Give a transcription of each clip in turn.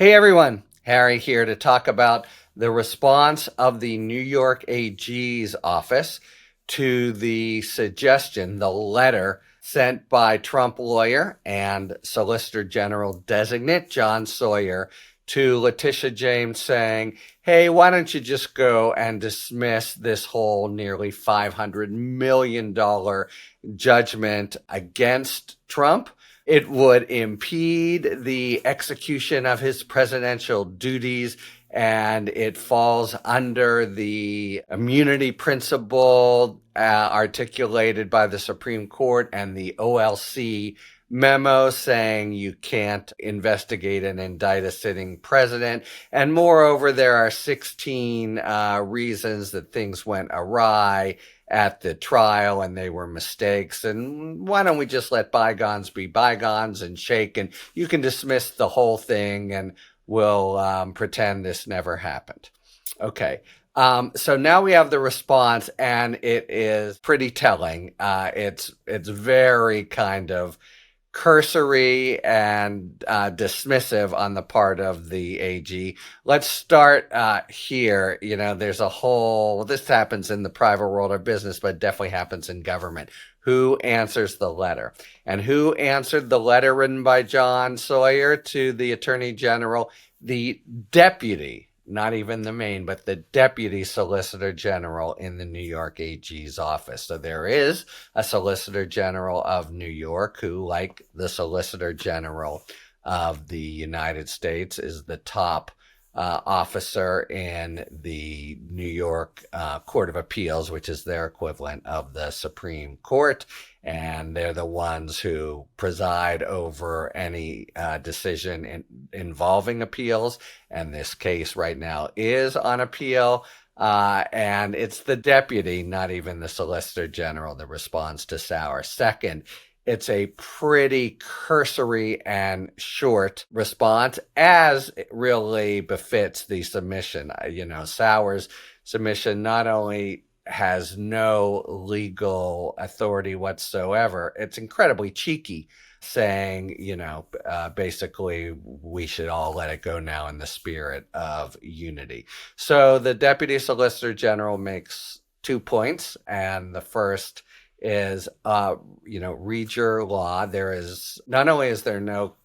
Hey everyone, Harry here to talk about the response of the New York AG's office to the suggestion, the letter sent by Trump lawyer and Solicitor General designate John Sauer to Letitia James saying, hey, why don't you just go and dismiss this whole nearly $500 million judgment against Trump? It would impede the execution of his presidential duties, and it falls under the immunity principle articulated by the Supreme Court and the OLC memo saying you can't investigate and indict a sitting president. And moreover, there are 16 reasons that things went awry at the trial and they were mistakes. And why don't we just let bygones be bygones and shake, and you can dismiss the whole thing and we'll pretend this never happened. Okay. So now we have the response, and it is pretty telling. It's very kind of cursory and dismissive on the part of the AG. Let's start here. There's this happens in the private world of business, but it definitely happens in government. Who answers the letter? And who answered the letter written by John Sauer to the Attorney General? The deputy, not even the main, but the deputy Solicitor General in the New York AG's office. So there is a Solicitor General of New York who, like the Solicitor General of the United States, is the top officer in the New York Court of Appeals, which is their equivalent of the Supreme Court. And they're the ones who preside over any decision involving appeals. And this case right now is on appeal. And it's the deputy, not even the Solicitor General, that responds to Sauer. Second, it's a pretty cursory and short response, as it really befits the submission. Sauer's submission not only has no legal authority whatsoever, it's incredibly cheeky, saying, basically, we should all let it go now in the spirit of unity. So the Deputy Solicitor General makes 2 points, and the first is, read your law. Not only is there no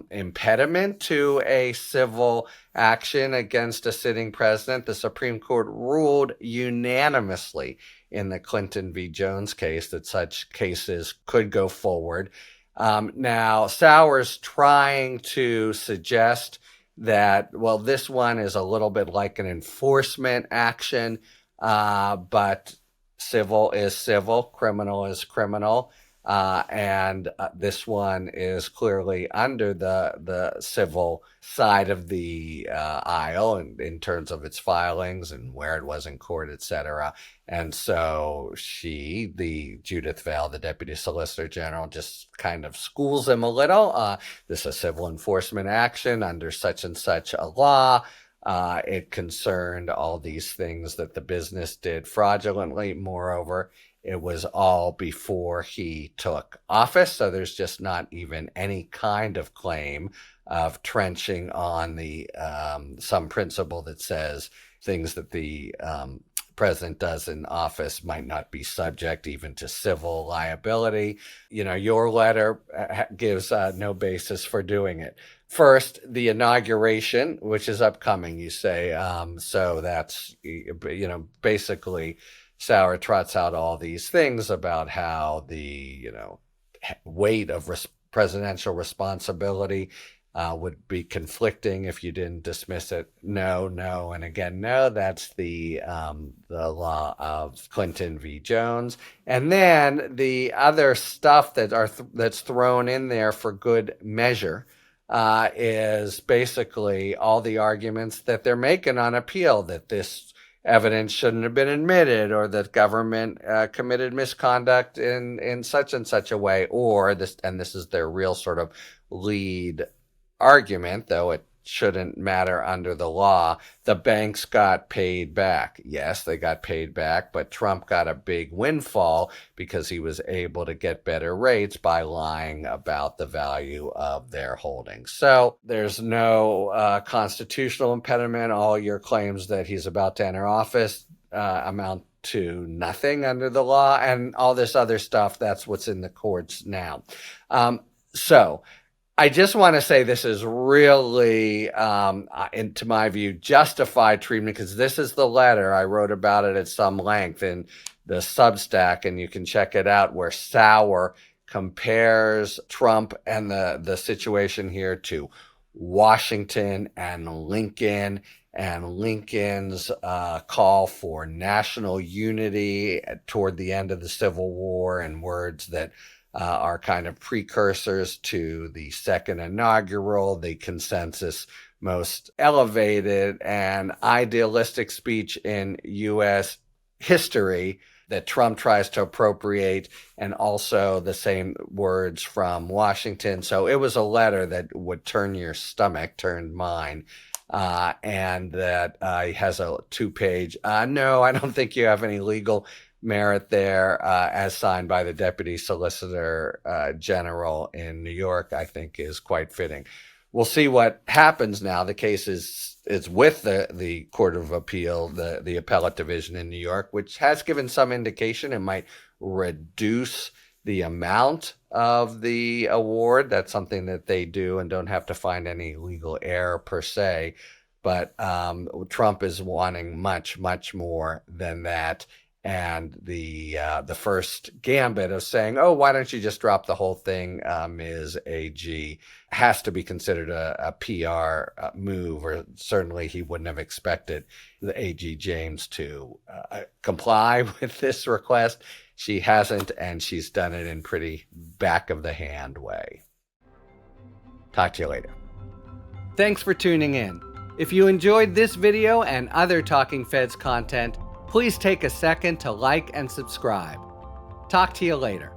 impediment to a civil action against a sitting president, the Supreme Court ruled unanimously in the Clinton v. Jones case that such cases could go forward. Now, Sauer's trying to suggest that, well, this one is a little bit like an enforcement action, but civil is civil, criminal is criminal, and this one is clearly under the civil side of the aisle in terms of its filings and where it was in court, etc. And so the Judith Vale, the Deputy Solicitor General, just kind of schools him a little. This is a civil enforcement action under such and such a law. It concerned all these things that the business did fraudulently. Moreover, it was all before he took office, so there's just not even any kind of claim of trenching on the some principle that says things that the president does in office might not be subject even to civil liability. Your letter gives no basis for doing it. First, the inauguration, which is upcoming, you say. So that's, basically Sauer trots out all these things about how the, weight of presidential responsibility would be conflicting if you didn't dismiss it. No, and again, no. That's the law of Clinton v. Jones. And then the other stuff that's thrown in there for good measure is basically all the arguments that they're making on appeal, that this evidence shouldn't have been admitted, or that government committed misconduct in such and such a way, or this is their real sort of lead argument, though it shouldn't matter under the law. The banks got paid back. Yes, they got paid back, but Trump got a big windfall because he was able to get better rates by lying about the value of their holdings. So there's no constitutional impediment. All your claims that he's about to enter office amount to nothing under the law, and all this other stuff, that's what's in the courts now. So I just want to say this is really, to my view, justified treatment, because this is the letter. I wrote about it at some length in the Substack, and you can check it out, where Sauer compares Trump and the situation here to Washington and Lincoln, and Lincoln's call for national unity toward the end of the Civil War, and words that are kind of precursors to the second inaugural, the consensus, most elevated and idealistic speech in U.S. history that Trump tries to appropriate, and also the same words from Washington. So it was a letter that would turn your stomach, turned mine, and that has a 2-page, no, I don't think you have any legal merit there, as signed by the Deputy Solicitor General in New York, I think is quite fitting. We'll see what happens now. The case is with the Court of Appeal, the Appellate Division in New York, which has given some indication it might reduce the amount of the award. That's something that they do and don't have to find any legal error per se. But Trump is wanting much, much more than that. And the first gambit of saying, oh, why don't you just drop the whole thing, Ms. AG, has to be considered a PR move, or certainly he wouldn't have expected the AG James to comply with this request. She hasn't, and she's done it in pretty back-of-the-hand way. Talk to you later. Thanks for tuning in. If you enjoyed this video and other Talking Feds content, please take a second to like and subscribe. Talk to you later.